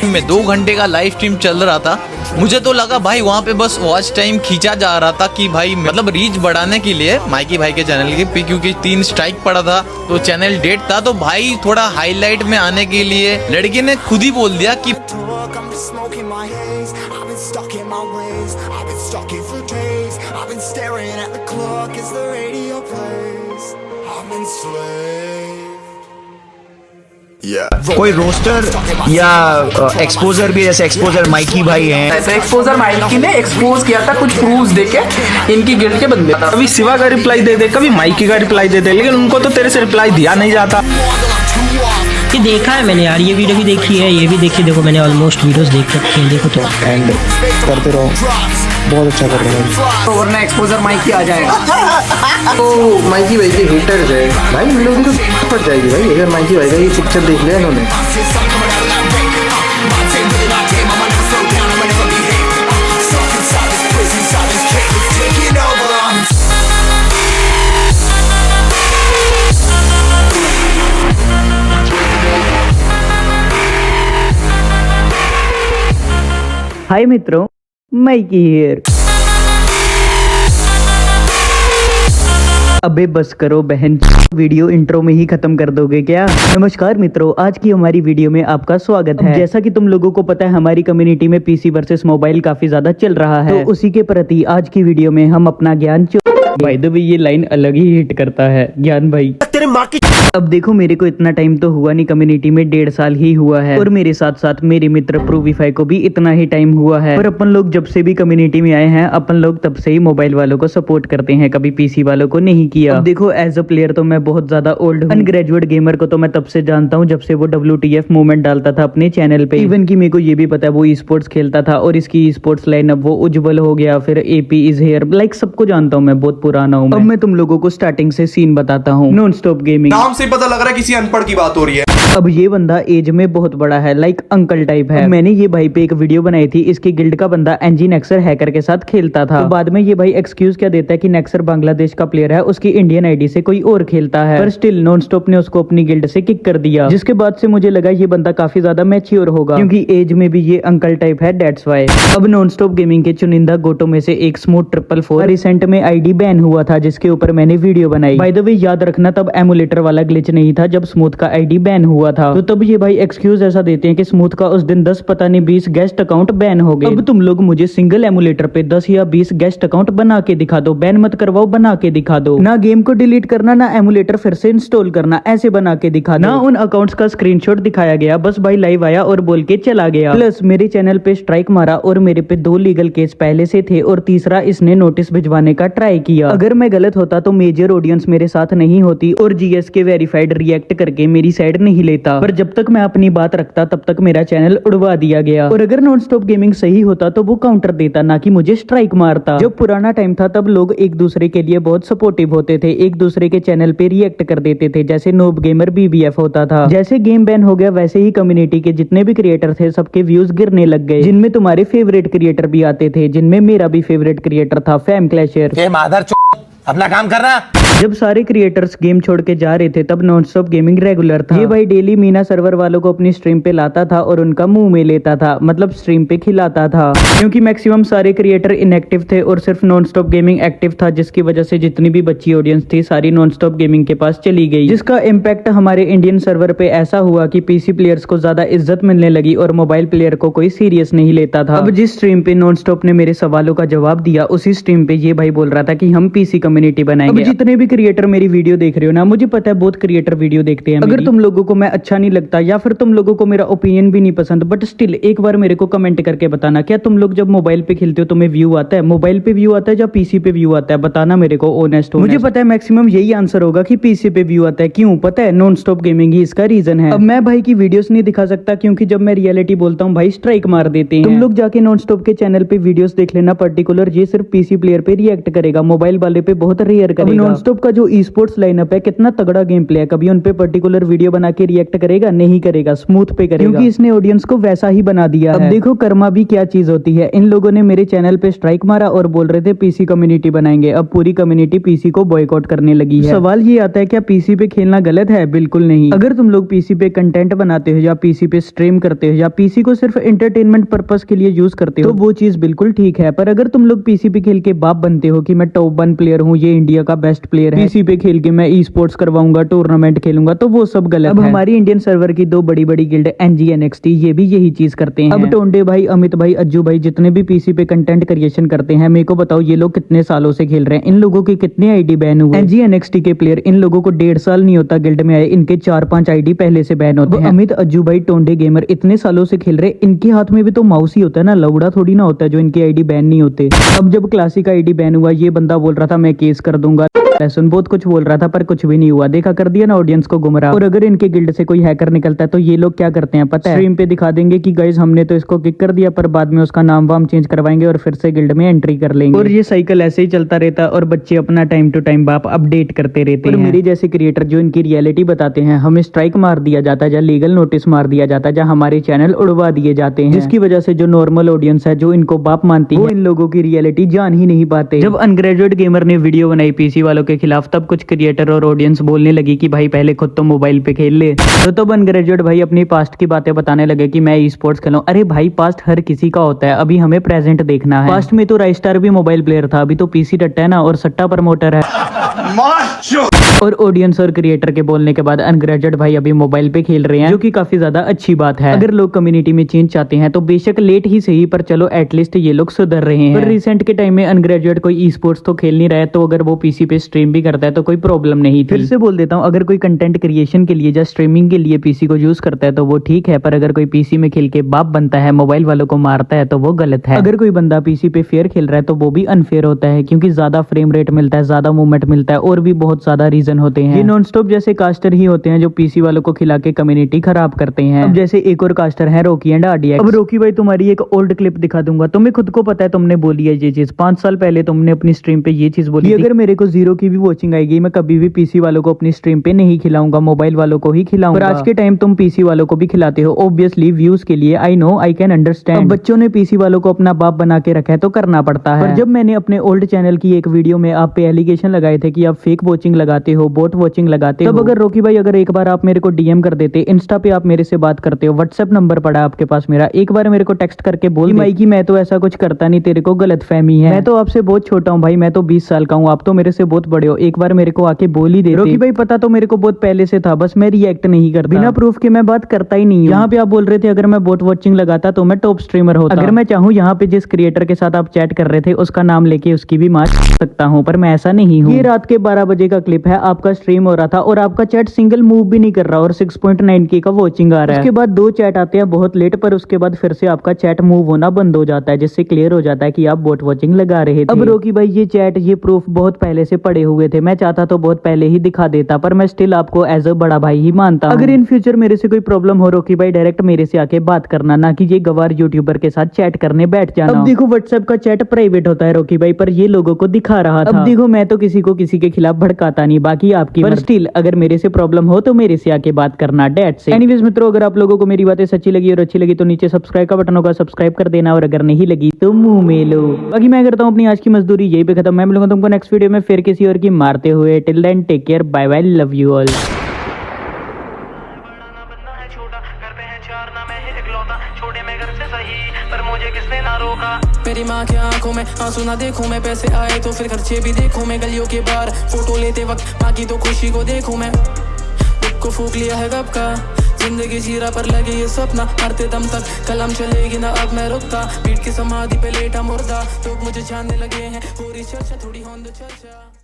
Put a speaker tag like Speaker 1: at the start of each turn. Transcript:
Speaker 1: में 2 घंटे का लाइव स्ट्रीम चल रहा था। मुझे तो लगा भाई वहाँ पे बस वॉच टाइम खींचा जा रहा था कि भाई मतलब रीच बढ़ाने के लिए माइकी भाई के चैनल की, क्योंकि 3 स्ट्राइक पड़ा था तो चैनल डेड था। तो भाई थोड़ा हाईलाइट में आने के लिए लड़के ने खुद ही बोल दिया कि
Speaker 2: कोई रोस्टर या एक्सपोजर भी, जैसे एक्सपोजर माइकी भाई हैं,
Speaker 3: ऐसा एक्सपोजर माइकी ने एक्सपोज किया था कुछ प्रूफ्स देके इनकी गिल्ड के बंदे।
Speaker 4: कभी शिवा का रिप्लाई दे दे, कभी माइकी का रिप्लाई दे दे, लेकिन उनको तो तेरे से रिप्लाई दिया नहीं जाता।
Speaker 5: ये देखा है मैंने यार, ये वीडियो भी देखी है, ये भी देखी। देखो मैंने ऑलमोस्ट वीडियोस देख रखी हैं, देखो तो
Speaker 2: एंड करते रहो, बहुत अच्छा कर रहे हैं।
Speaker 3: तो वरना एक्सपोजर माइकी आ जाएगा।
Speaker 6: तो माइकी भाई के हेटर्स है भाई, इन लोगों की तो पड़ जाएगी भाई अगर माइकी भाई का ये पिक्चर देख लिया इन्होंने।
Speaker 7: हाय मित्रों, माइकी हियर। अबे बस करो बहन, वीडियो इंट्रो में ही खत्म कर दोगे क्या? नमस्कार मित्रों, आज की हमारी वीडियो में आपका स्वागत है। जैसा कि तुम लोगों को पता है, हमारी कम्युनिटी में पीसी वर्सेस मोबाइल काफी ज्यादा चल रहा है, तो उसी के प्रति आज की वीडियो में हम अपना ज्ञान भाई द वे ये लाइन अलग ही हिट करता है, ज्ञान भाई तेरे माँ की। अब देखो, मेरे को इतना टाइम तो हुआ नहीं कम्युनिटी में, 1.5 साल ही हुआ है, और मेरे साथ साथ मेरे मित्र प्रूवीफाई को भी इतना ही टाइम हुआ है। और अपन लोग जब से भी कम्युनिटी में आए हैं, अपन लोग तब से ही मोबाइल वालों को सपोर्ट करते हैं, कभी पीसी वालों को नहीं किया। अब देखो, एज अ प्लेयर तो मैं बहुत ज्यादा ओल्ड हूँ। अनग्रेजुएट गेमर को तो मैं तब से जानता हूँ जब से वो WTF मूवमेंट डालता था अपने चैनल पे। इवन की मेरे को ये भी पता है वो ई स्पोर्ट्स खेलता था, और इसकी ई स्पोर्ट्स लाइनअप वो उज्जवल हो गया, फिर AP इज हेयर, लाइक सबको जानता हूँ मैं, बहुत पुराना हूँ। अब मैं तुम लोगों को स्टार्टिंग से सीन बताता हूँ। नॉन स्टॉप गेमिंग
Speaker 8: नाम से पता लग रहा है किसी अनपढ़ की बात हो रही है।
Speaker 7: अब ये बंदा एज में बहुत बड़ा है, लाइक अंकल टाइप है। मैंने ये भाई पे एक वीडियो बनाई थी, इसकी गिल्ड का बंदा एनजी नेक्सर हैकर के साथ खेलता था। तो बाद में ये भाई एक्सक्यूज क्या देता है कि नेक्सर बांग्लादेश का प्लेयर है, उसकी इंडियन आईडी से कोई और खेलता है, पर स्टिल नॉन स्टॉप ने उसको अपनी गिल्ड से किक कर दिया। जिसके बाद से मुझे लगा ये बंदा काफी ज्यादा मैच्योर होगा, क्योंकि एज में भी ये अंकल टाइप है, दैट्स व्हाई। अब नॉन स्टॉप गेमिंग के चुनिंदा गोटो में से एक स्मूथ 444 रिसेंट में आईडी बैन हुआ था, जिसके ऊपर मैंने वीडियो बनाई। बाय द वे याद रखना, तब एमुलेटर वाला ग्लिच नहीं था जब स्मूथ का आईडी बैन हुआ था। तो तब ये भाई एक्सक्यूज ऐसा देते हैं कि स्मूथ का उस दिन 10 पता नहीं 20 गेस्ट अकाउंट बैन हो गए। अब तुम लोग मुझे सिंगल एमुलेटर पे 10 या 20 गेस्ट अकाउंट बना के दिखा दो, बैन मत करवाओ, बना के दिखा दो। ना गेम को डिलीट करना, ना एमुलेटर फिर से इंस्टॉल करना, ऐसे बना के दिखा दो। ना उन अकाउंट्स का स्क्रीनशॉट दिखाया गया, बस भाई लाइव आया और बोल के चला गया। प्लस मेरे चैनल पे स्ट्राइक मारा, और मेरे पे 2 लीगल केस पहले से थे, और तीसरा इसने नोटिस भिजवाने का ट्राई किया। अगर मैं गलत होता तो मेजर ऑडियंस मेरे साथ नहीं होती, और GS के वेरीफाइड रिएक्ट करके मेरी साइड नहीं लेता। पर जब तक मैं अपनी बात रखता तब तक मेरा चैनल उड़वा दिया गया। और अगर नॉन स्टॉप गेमिंग सही होता तो वो काउंटर देता, ना कि मुझे स्ट्राइक मारता। जब पुराना टाइम था तब लोग एक दूसरे के लिए बहुत सपोर्टिव होते थे, एक दूसरे के चैनल पे रिएक्ट कर देते थे, जैसे नोब गेमर BBF होता था। जैसे गेम बैन हो गया, वैसे ही कम्युनिटी के जितने भी क्रिएटर थे सबके व्यूज गिरने लग गए, जिनमें तुम्हारे फेवरेट क्रिएटर भी आते थे, जिनमें मेरा भी फेवरेट क्रिएटर था फैम क्लैशर।
Speaker 8: अपना काम करना।
Speaker 7: जब सारे क्रिएटर्स गेम छोड़ के जा रहे थे तब नॉन स्टॉप गेमिंग रेगुलर था। ये भाई डेली मीना सर्वर वालों को अपनी स्ट्रीम पे लाता था और उनका मुंह में लेता था, मतलब स्ट्रीम पे खिलाता था, क्योंकि मैक्सिमम सारे क्रिएटर इनएक्टिव थे और सिर्फ नॉन स्टॉप गेमिंग एक्टिव था, जिसकी वजह से जितनी भी बच्ची ऑडियंस थी सारी नॉन स्टॉप गेमिंग के पास चली गई, जिसका इम्पैक्ट हमारे इंडियन सर्वर पे ऐसा हुआ कि पीसी प्लेयर्स को ज्यादा इज्जत मिलने लगी और मोबाइल प्लेयर को कोई सीरियस नहीं लेता था। अब जिस स्ट्रीम पे नॉन स्टॉप ने मेरे सवालों का जवाब दिया, उसी स्ट्रीम पे ये भाई बोल रहा था कि हम पीसी कम्युनिटी बनाएंगे। जितने भी क्रिएटर मेरी वीडियो देख रहे हो ना, मुझे पता है बहुत क्रिएटर वीडियो देखते हैं। अगर तुम लोगों को मैं अच्छा नहीं लगता या फिर तुम लोगों को मेरा ओपिनियन भी नहीं पसंद, बट स्टिल एक बार मेरे को कमेंट करके बताना, क्या तुम लोग जब मोबाइल पे खेलते हो तुम्हें व्यू आता है, मोबाइल पे व्यू आता है या पीसी पे व्यू आता है? बताना मेरे को ऑनेस्ट। मुझे पता है मैक्सिमम यही आंसर होगा कि पीसी पे व्यू आता है। क्यों पता है? नॉन स्टॉप गेमिंग ही इसका रीजन है। अब मैं भाई की वीडियोस नहीं दिखा सकता, क्योंकि जब मैं रियलिटी बोलता हूँ भाई स्ट्राइक मार देते हैं। तुम लोग जाके नॉन स्टॉप के चैनल पे वीडियोस देख लेना, पर्टिकुलर ये सिर्फ पीसी प्लेयर पे रिएक्ट करेगा, मोबाइल वाले पे बहुत रेयर करेगा। नॉन स्टॉप का जो ई स्पोर्ट्स लाइनअप है कितना तगड़ा गेम प्ले है, कभी उन पे पर्टिकुलर वीडियो बना के रिएक्ट करेगा? नहीं करेगा, स्मूथ पे करेगा, क्योंकि इसने ऑडियंस को वैसा ही बना दिया है। अब देखो कर्मा भी क्या चीज होती है। इन लोगों ने मेरे चैनल पे स्ट्राइक मारा और बोल रहे थे पीसी कम्युनिटी बनाएंगे। अब पूरी कम्युनिटी पीसी को बॉयकॉट करने लगी है। सवाल ये आता है क्या पीसी पे खेलना गलत है? बिल्कुल नहीं। अगर तुम लोग पीसी पे कंटेंट बनाते हो या पीसी पे स्ट्रीम करते हो या पीसी को सिर्फ एंटरटेनमेंट पर्पस के लिए यूज करते हो तो वो चीज बिल्कुल ठीक है। पर अगर तुम लोग पीसी पे खेल के बाप बनते हो कि मैं टॉप 1 प्लेयर हूँ, ये इंडिया का बेस्ट प्लेयर है, पीसी पे खेल के मैं ई स्पोर्ट्स करवाऊंगा, टूर्नामेंट खेलूंगा, तो वो सब गलत है। अब हमारी इंडियन सर्वर की दो बड़ी बड़ी गिल्ड एनजी एनएक्सटी ये भी यही चीज करते हैं। अब टोंडे भाई, अमित भाई, अज्जू भाई जितने भी पीसी पे कंटेंट क्रिएशन करते हैं, मेरे को बताओ ये लोग कितने सालों से खेल रहे हैं? इन लोगों के कितने आईडी बैन हुए? एनजी एनएक्सटी के प्लेयर, इन लोगों को 1.5 साल नहीं होता गिल्ड में आए, इनके 4-5 आईडी पहले से बैन होते हैं। अमित, अज्जू भाई, टोंडे गेमर इतने सालों से खेल रहे, इनके हाथ में भी तो माउस ही होता है ना, लौड़ा थोड़ी ना होता है जो इनकी आईडी बैन नहीं होते। अब जब क्लासिक आईडी बैन हुआ, ये बंदा बोल रहा था मैं केस कर दूंगा, लेसन बहुत कुछ बोल रहा था, पर कुछ भी नहीं हुआ। देखा, कर दिया ना ऑडियंस को गुमराह। और अगर इनके गिल्ड से कोई हैकर निकलता है तो ये लोग क्या करते हैं पता है? स्ट्रीम पे दिखा देंगे कि गाइस हमने तो इसको किक कर दिया, पर बाद में उसका नाम वाम चेंज करवाएंगे और फिर से गिल्ड में एंट्री कर लेंगे। और ये साइकिल ऐसे ही चलता रहता है और बच्चे अपना टाइम टू टाइम बाप अपडेट करते रहते हैं। मेरे जैसे क्रिएटर जो इनकी रियलिटी बताते हैं, हमें स्ट्राइक मार दिया जाता है या लीगल नोटिस मार दिया जाता है, या हमारे चैनल उड़वा दिए जाते हैं, जिसकी वजह से जो नॉर्मल ऑडियंस है जो इनको बाप मानती है, इन लोगों की रियलिटी जान ही नहीं पाते। जब अनग्रेजुएट गेमर ने वीडियो बनाई पीसी वालों के खिलाफ, तब कुछ क्रिएटर और ऑडियंस बोलने लगी कि भाई पहले खुद तो मोबाइल पे खेल ले। तो तब अनग्रेजुएट भाई अपनी पास्ट की बातें बताने लगे कि मैं ई स्पोर्ट्स खेलूं। अरे भाई पास्ट हर किसी का होता है, अभी हमें प्रेजेंट देखना है। पास्ट में तो राइस्टार भी मोबाइल प्लेयर था, अभी तो पीसी टट्टा है ना, और सट्टा प्रमोटर है। और ऑडियंस और क्रिएटर के बोलने के बाद अनग्रेजुएट भाई अभी मोबाइल पे खेल रहे हैं, जो कि काफी ज्यादा अच्छी बात है। अगर लोग कम्युनिटी में चेंज चाहते हैं तो बेशक लेट ही सही, पर चलो एटलीस्ट ये लोग सुधर रहे हैं। पर रिसेंट के टाइम में अनग्रेजुएट कोई ई स्पोर्ट्स तो खेल नहीं रहा है, तो अगर वो पीसी पे स्ट्रीम भी करता है तो कोई प्रॉब्लम नहीं थी। फिर से बोल देता हूँ, अगर कोई कंटेंट क्रिएशन के लिए या स्ट्रीमिंग के लिए पीसी को यूज करता है तो वो ठीक है, पर अगर कोई पीसी में खेल के बाप बनता है, मोबाइल वालों को मारता है, तो वो गलत है। अगर कोई बंदा पीसी पे फेयर खेल रहा है तो वो भी अनफेयर होता है, क्योंकि ज्यादा फ्रेम रेट मिलता है, ज्यादा मूवमेंट मिलता है, और भी बहुत ज्यादा रीजन होते हैं। ये नॉन स्टॉप जैसे कास्टर ही होते हैं जो पीसी वालों को खिला के कम्युनिटी खराब करते हैं। अब जैसे एक और कास्टर है रॉकी एंड आरडीएक्स। अब रॉकी भाई तुम्हारी एक ओल्ड क्लिप दिखा दूंगा, तुम्हें खुद को पता है तुमने बोली है ये चीज 5 साल पहले, तुमने अपनी स्ट्रीम पे ये चीज बोली। अगर मेरे को 0 की भी वॉचिंग आएगी, मैं कभी भी पीसी वालों को अपनी स्ट्रीम पे नहीं खिलाऊंगा, मोबाइल वालों को ही खिलाऊंगा। पर आज के टाइम तुम पीसी वालों को भी खिलाते हो, ऑब्वियसली व्यूज के लिए। I know, I can understand. बच्चों ने पीसी वालों को अपना बाप बना के रखा है तो करना पड़ता है। पर जब मैंने अपने ओल्ड चैनल की एक वीडियो में आप पे एलिगेशन लगाए थे कि आप फेक वॉचिंग लगाते हो, बोट वॉचिंग लगाते हो, तब अगर रॉकी भाई अगर एक बार आप मेरे को डीएम कर देते, इंस्टा पे आप मेरे से बात करते हो, व्हाट्सएप नंबर पड़ा आपके पास मेरा, एक बार मेरे को टेक्स्ट करके बोल भाई कि मैं तो ऐसा कुछ करता नहीं, तेरे को गलतफहमी है, मैं तो आपसे बहुत छोटा हूँ भाई, मैं तो 20 साल का हूँ, आप तो मेरे से बहुत बड़े हो, एक बार मेरे को आके बोल ही देते। रॉकी भाई पता तो मेरे को बहुत पहले से था, बस मैं रिएक्ट नहीं करता, बिना प्रूफ के मैं बात करता ही नहीं हूँ। यहाँ पे आप बोल रहे थे अगर मैं बोट वॉचिंग लगाता तो मैं टॉप स्ट्रीमर होता। अगर मैं चाहूँ यहाँ पे जिस क्रिएटर के साथ आप चैट कर रहे थे उसका नाम लेके उसकी भी मार सकता हूँ, पर मैं ऐसा नहीं हूँ। ये रात के 12 बजे का क्लिप है, आपका स्ट्रीम हो रहा था और आपका चैट सिंगल मूव भी नहीं कर रहा और 6.9K का वॉचिंग आ रहा है। उसके बाद 2 चैट आते हैं बहुत लेट, पर उसके बाद फिर से आपका चैट मूव होना बंद हो जाता है, जिससे क्लियर हो जाता है कि आप बोट वॉचिंग लगा रहे थे। अब रॉकी भाई ये चैट ये प्रूफ बहुत पहले से पड़े हुए थे, मैं चाहता तो बहुत पहले ही दिखा देता, पर मैं स्टिल आपको एज अ बड़ा भाई ही मानता हूं। अगर इन फ्यूचर मेरे से कोई प्रॉब्लम हो रॉकी भाई, डायरेक्ट मेरे से आके बात करना, ना कि ये गवार यूट्यूबर के साथ चैट करने बैठ जाना। अब देखो व्हाट्सएप का चैट प्राइवेट होता है रॉकी भाई, पर ये लोगों को दिखा रहा था। अब देखो मैं तो किसी को किसी के खिलाफ भड़काता नहीं, बाकी आपकी, पर स्टिल अगर मेरे से प्रॉब्लम हो तो मेरे से आके बात करना, डेट से। एनीवेज मित्रों, अगर आप लोगों को मेरी बातें सच्ची लगी और अच्छी लगी तो नीचे सब्सक्राइब का बटन होगा, सब्सक्राइब कर देना, और अगर नहीं लगी तो मुंह में लो। बाकी मैं करता हूँ अपनी आज की मजदूरी यही पे खत्म। मैं मिलूंगा तुमको नेक्स्ट वीडियो में फिर किसी और की मारते हुए। Till then take care, bye bye, love you all.
Speaker 9: मेरी माँ के आंखों में आंसू ना देखूं मैं, पैसे आए तो फिर खर्चे भी देखूं मैं, गलियों के बाहर फोटो लेते वक्त माँ की तो खुशी को देखूं मैं। दुख को फूक लिया है कब का, जिंदगी जीरा पर लगे ये सपना, मरते दम तक कलम चलेगी ना अब मैं रुकता, पीठ की समाधि पे लेटा मुर्दा, लोग मुझे जानने लगे हैं, पूरी चर्चा थोड़ी होंद चर्चा।